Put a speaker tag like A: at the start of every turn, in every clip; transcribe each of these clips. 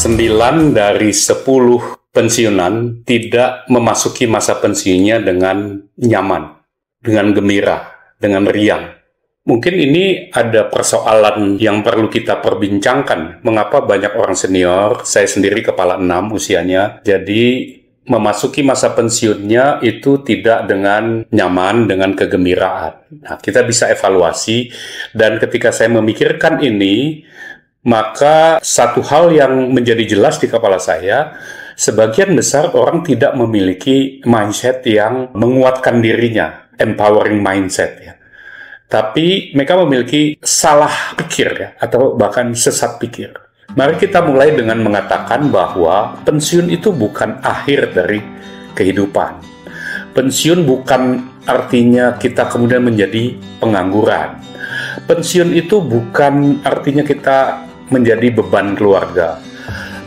A: 9 dari 10 pensiunan tidak memasuki masa pensiunnya dengan nyaman, dengan gembira, dengan riang. Mungkin ini ada persoalan yang perlu kita perbincangkan. Mengapa banyak orang senior, saya sendiri kepala 6 usianya, jadi memasuki masa pensiunnya itu tidak dengan nyaman, dengan kegembiraan. Nah, kita bisa evaluasi, dan ketika saya memikirkan ini, maka satu hal yang menjadi jelas di kepala saya, sebagian besar orang tidak memiliki mindset yang menguatkan dirinya, empowering mindset ya. Tapi mereka memiliki salah pikir ya, atau bahkan sesat pikir. Mari kita mulai dengan mengatakan bahwa pensiun itu bukan akhir dari kehidupan. Pensiun bukan artinya kita kemudian menjadi pengangguran. Pensiun itu bukan artinya kita menjadi beban keluarga.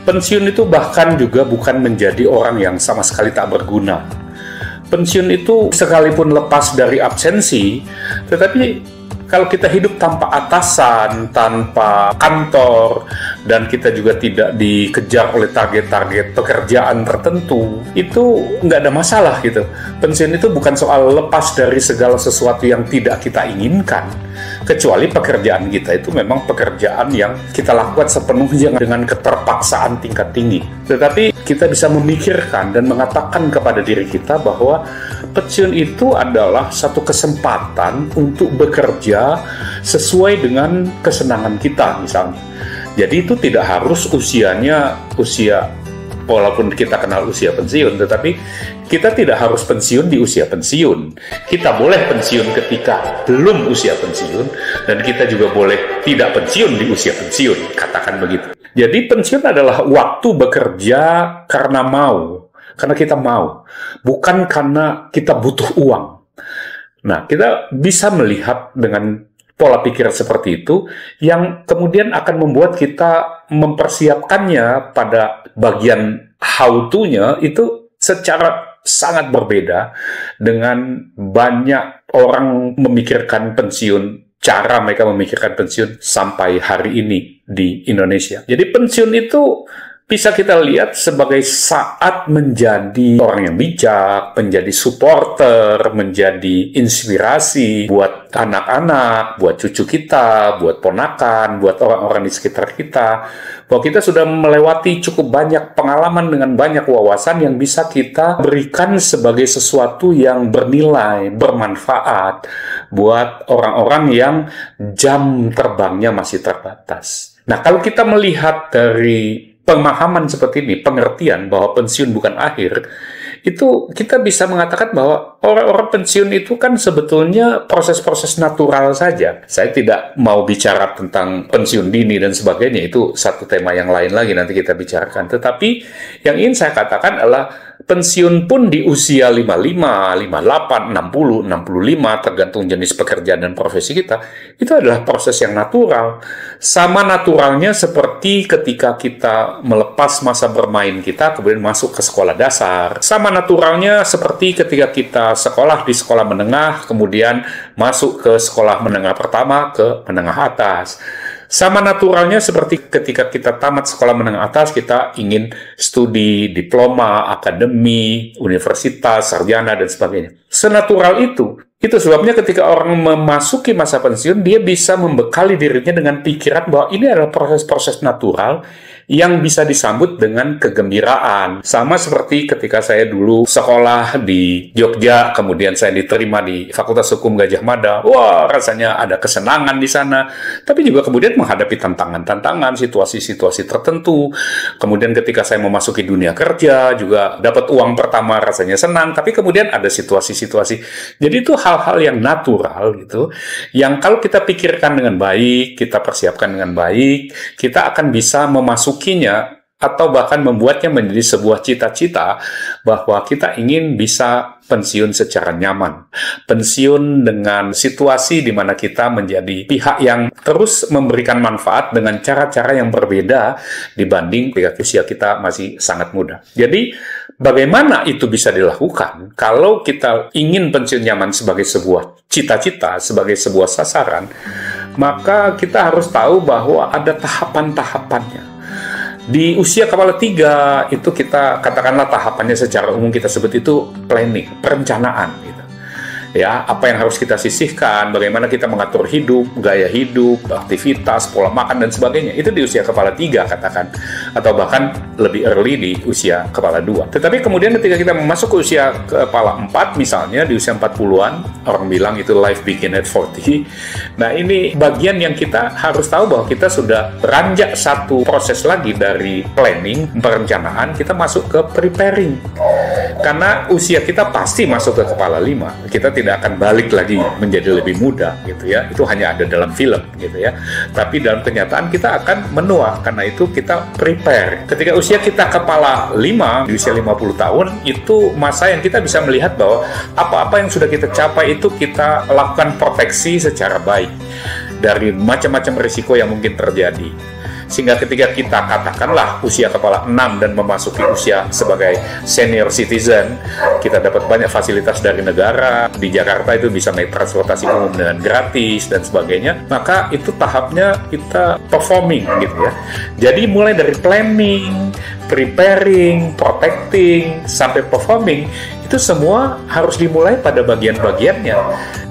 A: Pensiun itu bahkan juga bukan menjadi orang yang sama sekali tak berguna. Pensiun itu sekalipun lepas dari absensi, tetapi kalau kita hidup tanpa atasan, tanpa kantor, dan kita juga tidak dikejar oleh target-target pekerjaan tertentu, itu nggak ada masalah gitu. Pensiun itu bukan soal lepas dari segala sesuatu yang tidak kita inginkan, kecuali pekerjaan kita itu memang pekerjaan yang kita lakukan sepenuhnya dengan keterpaksaan tingkat tinggi. Tetapi kita bisa memikirkan dan mengatakan kepada diri kita bahwa pensiun itu adalah satu kesempatan untuk bekerja sesuai dengan kesenangan kita misalnya. Jadi itu tidak harus usianya walaupun kita kenal usia pensiun, tetapi kita tidak harus pensiun di usia pensiun. Kita boleh pensiun ketika belum usia pensiun, dan kita juga boleh tidak pensiun di usia pensiun, katakan begitu. Jadi pensiun adalah waktu bekerja karena kita mau, bukan karena kita butuh uang. Nah, kita bisa melihat dengan pola pikir seperti itu yang kemudian akan membuat kita mempersiapkannya pada bagian how to-nya itu secara sangat berbeda dengan banyak orang memikirkan pensiun, cara mereka memikirkan pensiun sampai hari ini di Indonesia. Jadi pensiun itu bisa kita lihat sebagai saat menjadi orang yang bijak, menjadi supporter, menjadi inspirasi buat anak-anak, buat cucu kita, buat ponakan, buat orang-orang di sekitar kita. Bahwa kita sudah melewati cukup banyak pengalaman dengan banyak wawasan yang bisa kita berikan sebagai sesuatu yang bernilai, bermanfaat buat orang-orang yang jam terbangnya masih terbatas. Nah, kalau kita melihat dari pemahaman seperti ini, pengertian bahwa pensiun bukan akhir, itu kita bisa mengatakan bahwa orang-orang pensiun itu kan sebetulnya proses-proses natural saja. Saya tidak mau bicara tentang pensiun dini dan sebagainya, itu satu tema yang lain lagi nanti kita bicarakan. Tetapi yang ingin saya katakan adalah pensiun pun di usia 55, 58, 60, 65, tergantung jenis pekerjaan dan profesi kita, itu adalah proses yang natural. Sama naturalnya seperti ketika kita melepas masa bermain kita, kemudian masuk ke sekolah dasar. Sama naturalnya seperti ketika kita sekolah di sekolah menengah, kemudian masuk ke sekolah menengah pertama, ke menengah atas. Sama naturalnya seperti ketika kita tamat sekolah menengah atas, kita ingin studi, diploma, akademi, universitas, sarjana, dan sebagainya. Senatural itu sebabnya ketika orang memasuki masa pensiun, dia bisa membekali dirinya dengan pikiran bahwa ini adalah proses-proses natural yang bisa disambut dengan kegembiraan. Sama seperti ketika saya dulu sekolah di Jogja, kemudian saya diterima di Fakultas Hukum Gadjah Mada. Wah, rasanya ada kesenangan di sana. Tapi juga kemudian menghadapi tantangan-tantangan, situasi-situasi tertentu. Kemudian ketika saya memasuki dunia kerja, juga dapat uang pertama rasanya senang. Tapi kemudian ada situasi-situasi. Jadi itu hal-hal yang natural gitu, yang kalau kita pikirkan dengan baik, kita persiapkan dengan baik, kita akan bisa memasukinya atau bahkan membuatnya menjadi sebuah cita-cita bahwa kita ingin bisa pensiun secara nyaman. Pensiun dengan situasi di mana kita menjadi pihak yang terus memberikan manfaat dengan cara-cara yang berbeda dibanding ketika usia kita masih sangat muda. Jadi, bagaimana itu bisa dilakukan kalau kita ingin pensiun nyaman sebagai sebuah cita-cita, sebagai sebuah sasaran, maka kita harus tahu bahwa ada tahapan-tahapannya. Di usia kepala 3 itu kita katakanlah tahapannya secara umum kita sebut itu planning, perencanaan gitu. Ya, apa yang harus kita sisihkan, bagaimana kita mengatur hidup, gaya hidup, aktivitas, pola makan dan sebagainya. Itu di usia kepala 3 katakan, atau bahkan lebih early di usia kepala 2. Tetapi kemudian ketika kita masuk ke usia kepala 4 misalnya di usia 40-an, orang bilang itu life begin at 40. Nah, ini bagian yang kita harus tahu bahwa kita sudah beranjak satu proses lagi dari planning, perencanaan, kita masuk ke preparing. Karena usia kita pasti masuk ke kepala 5, kita tidak akan balik lagi menjadi lebih muda gitu ya. Itu hanya ada dalam film gitu ya. Tapi dalam kenyataan kita akan menua, karena itu kita prepare. Ketika usia kita kepala 5 di usia 50 tahun, itu masa yang kita bisa melihat bahwa apa-apa yang sudah kita capai itu kita lakukan proteksi secara baik dari macam-macam risiko yang mungkin terjadi. Sehingga ketika kita katakanlah usia kepala 6 dan memasuki usia sebagai senior citizen, kita dapat banyak fasilitas dari negara. Di Jakarta itu bisa naik transportasi umum dengan gratis dan sebagainya. Maka itu tahapnya kita performing gitu ya. Jadi mulai dari planning, preparing, protecting, sampai performing, itu semua harus dimulai pada bagian-bagiannya.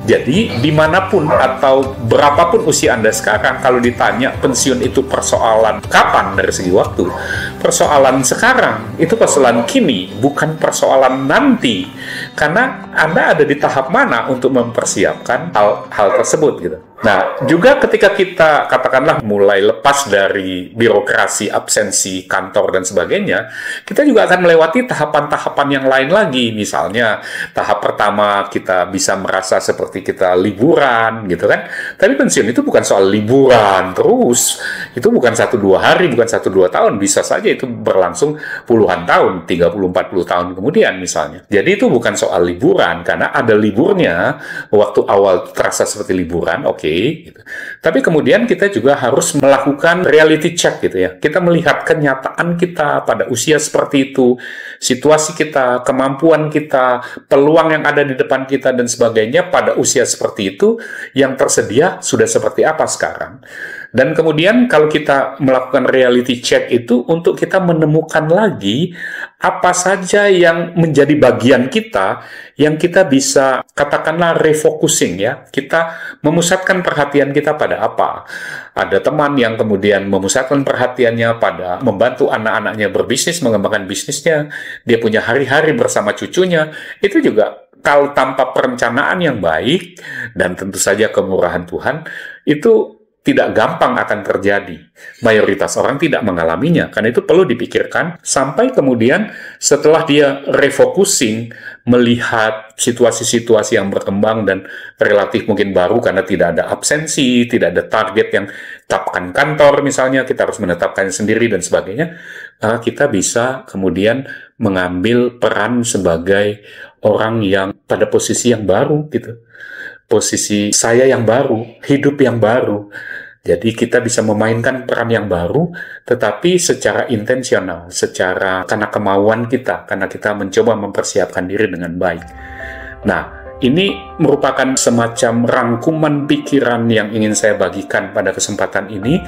A: Jadi dimanapun atau berapapun usia Anda sekarang, kalau ditanya pensiun itu persoalan kapan dari segi waktu, persoalan sekarang, itu persoalan kini, bukan persoalan nanti. Karena Anda ada di tahap mana untuk mempersiapkan hal tersebut gitu. Nah, juga ketika kita katakanlah mulai lepas dari birokrasi, absensi, kantor, dan sebagainya, kita juga akan melewati tahapan-tahapan yang lain lagi. Misalnya, tahap pertama kita bisa merasa seperti kita liburan, gitu kan. Tapi pensiun itu bukan soal liburan terus. Itu bukan 1-2 hari, bukan 1-2 tahun. Bisa saja itu berlangsung puluhan tahun, 30-40 tahun kemudian misalnya. Jadi itu bukan soal liburan, karena ada liburnya, waktu awal terasa seperti liburan, oke. Gitu. Tapi kemudian kita juga harus melakukan reality check gitu ya. Kita melihat kenyataan kita pada usia seperti itu, situasi kita, kemampuan kita, peluang yang ada di depan kita dan sebagainya pada usia seperti itu, yang tersedia sudah seperti apa sekarang. Dan kemudian kalau kita melakukan reality check itu untuk kita menemukan lagi apa saja yang menjadi bagian kita yang kita bisa katakanlah refocusing ya. Kita memusatkan perhatian kita pada apa. Ada teman yang kemudian memusatkan perhatiannya pada membantu anak-anaknya berbisnis, mengembangkan bisnisnya. Dia punya hari-hari bersama cucunya. Itu juga kalau tanpa perencanaan yang baik dan tentu saja kemurahan Tuhan, itu tidak gampang akan terjadi. Mayoritas orang tidak mengalaminya, karena itu perlu dipikirkan sampai kemudian setelah dia refocusing, melihat situasi-situasi yang berkembang dan relatif mungkin baru karena tidak ada absensi, tidak ada target yang tetapkan kantor misalnya, kita harus menetapkannya sendiri dan sebagainya, kita bisa kemudian mengambil peran sebagai orang yang pada posisi yang baru gitu. Posisi saya yang baru, hidup yang baru. Jadi kita bisa memainkan peran yang baru, tetapi secara intensional, karena kemauan kita, karena kita mencoba mempersiapkan diri dengan baik. Nah, ini merupakan semacam rangkuman pikiran yang ingin saya bagikan pada kesempatan ini,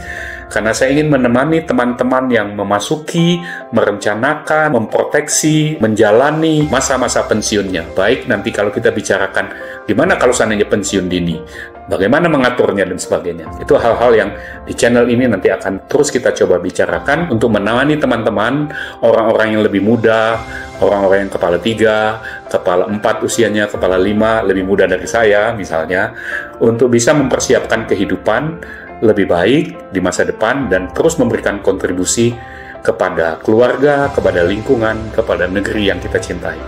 A: karena saya ingin menemani teman-teman yang memasuki, merencanakan, memproteksi, menjalani masa-masa pensiunnya. Baik nanti kalau kita bicarakan gimana kalau seandainya pensiun dini, bagaimana mengaturnya dan sebagainya. Itu hal-hal yang di channel ini nanti akan terus kita coba bicarakan untuk menemani teman-teman, orang-orang yang lebih muda, orang-orang yang kepala 3, kepala 4 usianya, kepala 5, lebih muda dari saya misalnya, untuk bisa mempersiapkan kehidupan lebih baik di masa depan dan terus memberikan kontribusi kepada keluarga, kepada lingkungan, kepada negeri yang kita cintai.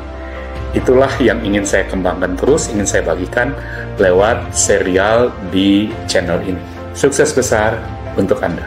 A: Itulah yang ingin saya kembangkan terus, ingin saya bagikan lewat serial di channel ini. Sukses besar untuk Anda.